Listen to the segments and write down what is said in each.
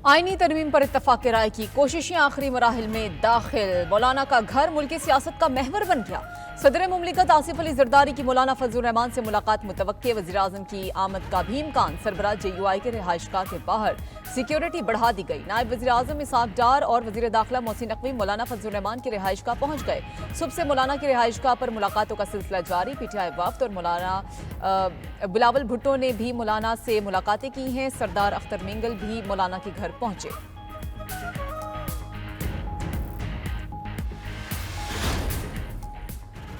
आईनी तरमीम पर इत्तफाक राय की कोशिशें आखिरी मराहिल में दाखिल। मौलाना का घर मुल्की सियासत का महवर बन गया। सदर मुमलिकत आसिफ अली जरदारी की मौलाना फजलुर रहमान से मुलाकात मुतवक्के। वज़ीर आज़म की आमद का भी इम्कान। सरबराह JUI के रिहाइशगाह के बाहर सिक्योरिटी बढ़ा दी गई। नायब वज़ीर आज़म इसहाक डार और वज़ीर दाखिला मोहसिन नकवी मौलाना फजलुर रहमान के रिहाइशगाह पहुंच गए। सुबह से मौलाना के रिहाइशगाह पर मुलाकातों का सिलसिला जारी। PTI वफ्द और मौलाना बिलावल भुट्टो ने भी मौलाना से मुलाकातें की हैं। सरदार अख्तर मेंगल भी मौलाना के घर पहुंचे।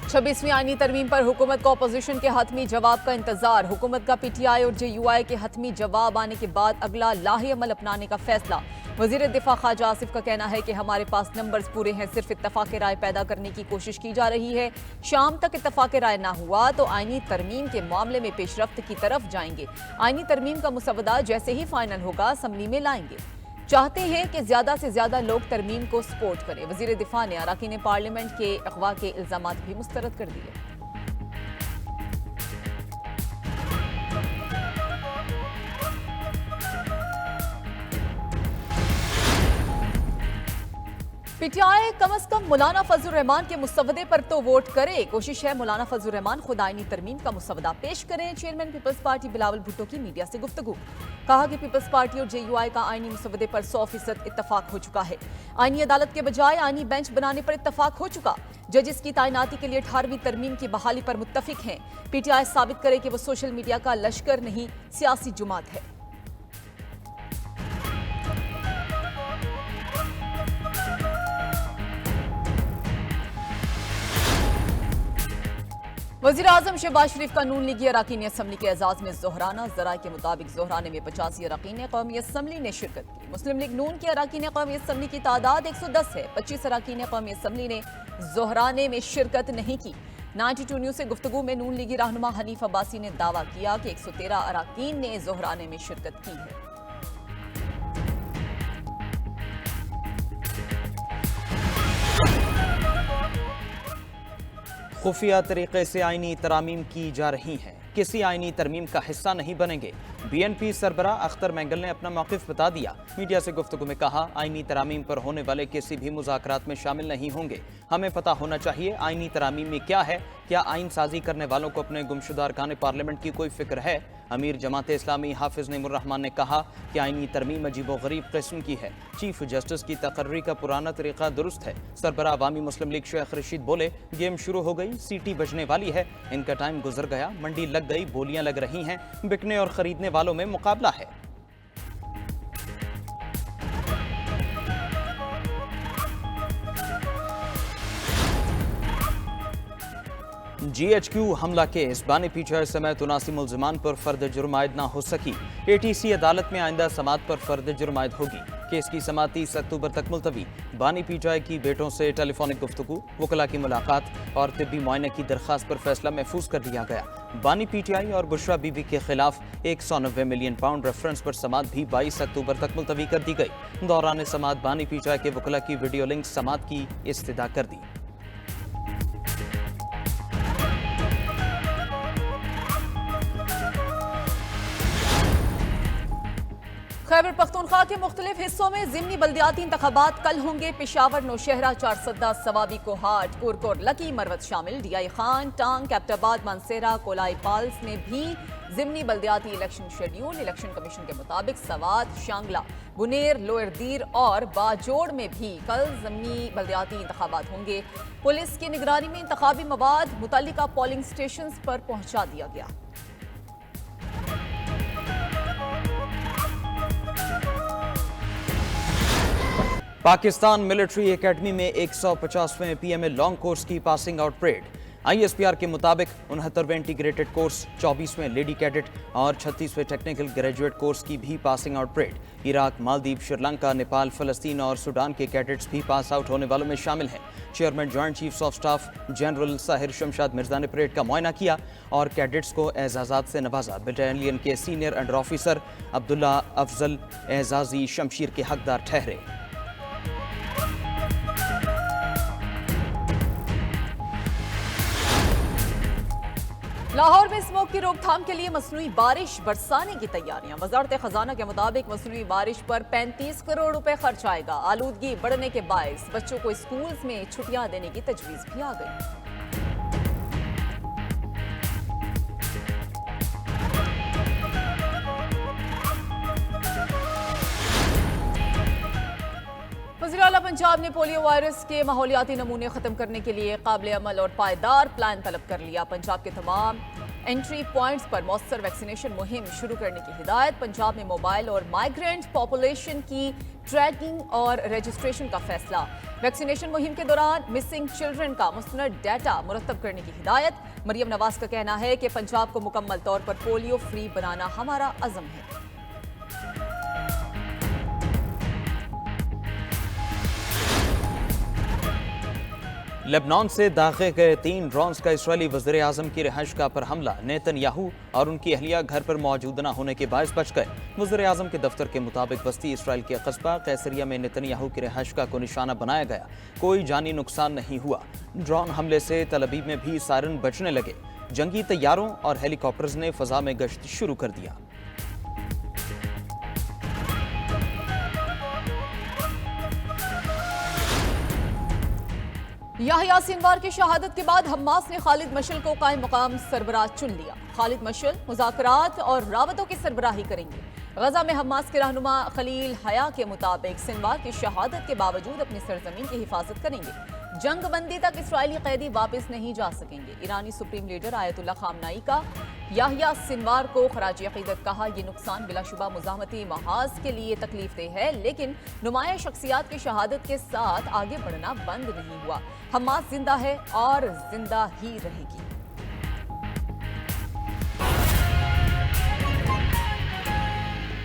26वीं आईनी तरमीम पर हुकूमत को अपोजिशन के हतमी जवाब का इंतजार। हुकूमत का PTI और JUI के हतमी जवाब आने के बाद अगला लाहे अमल अपनाने का फैसला। वजीर दिफा ख्वाजा आसिफ का कहना है कि हमारे पास नंबर्स पूरे हैं, सिर्फ इत्तफाक राय पैदा करने की कोशिश की जा रही है। शाम तक इत्तफाक राय ना हुआ तो आईनी तरमीम के मामले में पेशरफ्त की तरफ जाएंगे। आईनी तरमीम का मुसवदा जैसे ही फाइनल होगा असम्बली में लाएंगे। चाहते हैं कि ज्यादा से ज्यादा लोग तरमीम को सपोर्ट करें। वजीर दिफा ने अरकान पार्लियामेंट के अगवा के इल्जामात भी मुस्तरद कर दिए। PTI कम अज कम मौलाना फजलुर रहमान के मुसवदे पर तो वोट करे। कोशिश है मौलाना फजलुर रहमान खुद आईनी तरमीम का मुसवदा पेश करें। Chairman people's party Bilawal Bhutto की मीडिया से गुफ्तगू। कहा कि पीपल्स पार्टी और JUI का आईनी मुसवदे पर 100% इत्तफाक हो चुका है। आईनी अदालत के बजाय आईनी बेंच बनाने पर इत्तफाक हो चुका। जजिस की तैनाती के लिए 18वीं तरमीम की बहाली पर मुत्तफिक हैं। PTI साबित करे कि वो सोशल मीडिया का लश्कर नहीं, सियासी जुमात है। वज़ीर आज़म शहबाज शरीफ का नून लीगी अरकान असम्बली के एजाज में जोहराना। ज़राए के मुताबिक जोहराने में 85 अरकान कौमी असम्बली ने शिरकत की। मुस्लिम लीग नून के अरकान कौमी असम्बली की तादाद 110 है। 25 अरकान कौमी असम्बली ने जोहराने में शिरकत नहीं की। 92 न्यूज़ से गुफ्तगू में नून लीगी रहनुमा हनीफ अब्बासी ने दावा किया कि 113 अरकान ने जोहराने में शिरकत की है। खुफिया तरीके से आईनी तरामीम की जा रही हैं, किसी आईनी तरमीम का हिस्सा नहीं बनेंगे। BNP सरबराह अख्तर मेंगल ने अपना मौक़िफ़ बता दिया। मीडिया से गुफ्तगू में कहा, आईनी तरामीम पर होने वाले किसी भी मुज़ाकरात में शामिल नहीं होंगे। हमें पता होना चाहिए आईनी तरामीम में क्या है। क्या आइन साजी करने वालों को अपने गुमशुदा अरकान पार्लियामेंट की कोई फिक्र है? अमीर जमात इस्लामी हाफिज नईमुर रहमान ने कहा कि आईनी तरमीम अजीब व गरीब किस्म की है। चीफ जस्टिस की तकर्री का पुराना तरीका दुरुस्त है। सरबराह अवामी मुस्लिम लीग शेख रशीद बोले, गेम शुरू हो गई, सीटी बजने वाली है, इनका टाइम गुजर गया, मंडी लग गई, बोलियां लग रही हैं, बिकने और खरीदने वालों में मुकाबला है। GHQ हमला केस बानी PTI समेत 79 मुल्जिमान पर फर्द जुर्म आयद ना हो सकी। ATC अदालत में आइंदा समात पर फर्द जुर्म आयद होगी। केस की समात 30 अक्टूबर तक मुलतवी। बानी PTI की बेटों से टेलीफोनिक गुफ्तगू, वकला की मुलाकात और तिब्बी मुआयने की दरख्वास्त पर फैसला महफूज कर दिया गया। बानी PTI और बुशरा बीबी के खिलाफ 190 मिलियन पाउंड रेफरेंस पर समात भी 22 अक्टूबर तक मुलतवी कर दी गई। दौरान समात बानी PTI के वकला की वीडियो लिंक समात की इस्तदा कर दी। खैबर पख्तूनख्वा के मुख्तलिफ हिस्सों में ज़िमनी बल्दियाती इंतखाबात कल होंगे। पेशावर, नौशहरा, चारसद्दा, सवाबी, कोहाट, कुरकोर, लकी, मरवत शामिल। DI खान, टांग, कैप्टाबाद, मानसेरा, कोलाई पाल्स में भी ज़िमनी बल्दियाती इलेक्शन शेड्यूल। इलेक्शन कमीशन के मुताबिक सवात, शांगला, बुनेर, लोअर दीर और बाजोड़ में भी कल ज़िमनी बल्दियाती इंतखाबात होंगे। पुलिस की निगरानी में इंतखाबी मवाद मुतल्लिका पोलिंग स्टेशन पर पहुंचा दिया गया। पाकिस्तान मिलिट्री एकेडमी में 150वें PMA लॉन्ग कोर्स की पासिंग आउट परेड। ISPR के मुताबिक 69वें इंटीग्रेटेड कोर्स, 24वें लेडी कैडेट और 36वें टेक्निकल ग्रेजुएट कोर्स की भी passing out parade. Iraq, Maldives, Sri Lanka, Nepal, फ़लस्तीन और सूडान के कैडेट्स भी पास आउट होने वालों में शामिल हैं। Chairman joint chiefs of staff general Sahir Shamshad Mirza ने परेड का मुआयना किया और कैडेट्स को एजाज़ात से नवाजा। बटालियन के senior under officer Abdullah Afzal Ejazi शमशीर के हकदार ठहरे। लाहौर में स्मोक की रोकथाम के लिए मसनूई बारिश बरसाने की तैयारियां। वजारत खजाना के मुताबिक मसनूई बारिश पर 35 करोड़ रुपए खर्च आएगा। आलूदगी बढ़ने के बायस बच्चों को स्कूल्स में छुट्टियां देने की तजवीज भी आ गई। वज़ीर आला पंजाब ने पोलियो वायरस के माहौलियाती नमूने खत्म करने के लिए काबिल अमल और पायदार प्लान तलब कर लिया। पंजाब के तमाम एंट्री पॉइंट्स पर मौसर वैक्सीनेशन मुहिम शुरू करने की हिदायत। पंजाब में मोबाइल और माइग्रेंट पॉपुलेशन की ट्रैकिंग और रजिस्ट्रेशन का फैसला। वैक्सीनेशन मुहिम के दौरान मिसिंग चिल्ड्रन का मुस्तनद डाटा मुरतब करने की हिदायत। मरियम नवाज का कहना है कि पंजाब को मुकम्मल तौर पर पोलियो फ्री बनाना हमारा अज़म है। लेबनान से दागे गए 3 ड्रोन्स का इसराइली वज़ीर आज़म की रिहाइशगाह पर हमला। नेतन्याहू और उनकी अहलिया घर पर मौजूद न होने के बायस बच गए। वज़ीर आज़म के दफ्तर के मुताबिक बस्ती इसराइल के कस्बा कैसरिया में नेतन्याहू की रिहाइशगाह को निशाना बनाया गया। कोई जानी नुकसान नहीं हुआ। ड्रोन हमले से तल अवीव में भी सायरन बजने लगे। जंगी तैयारों और हेलीकॉप्टर्स ने फजा में गश्त शुरू कर दिया। याहिया सिनवार की शहादत के बाद हमास ने खालिद मशअल को कायम मकाम सरबराह चुन लिया। खालिद मशअल मुज़ाकरात और रावतों की सरबराही करेंगे। गजा में हमास के रहनुमा खलील हया के मुताबिक सिनवार की शहादत के बावजूद अपनी सरजमीन की हिफाजत करेंगे। जंग बंदी तक इसराइली कैदी वापस नहीं जा सकेंगे। ईरानी सुप्रीम लीडर आयतुल्लाह खामनाई का याहिया सिनवार को खराज अकीदत कहा। यह नुकसान बिलाशुबा मुज़ाहमती महाज के लिए तकलीफदेह है, लेकिन नुमाया शख्सियात की शहादत के साथ आगे बढ़ना बंद नहीं हुआ। हमास जिंदा है और जिंदा ही रहेगी।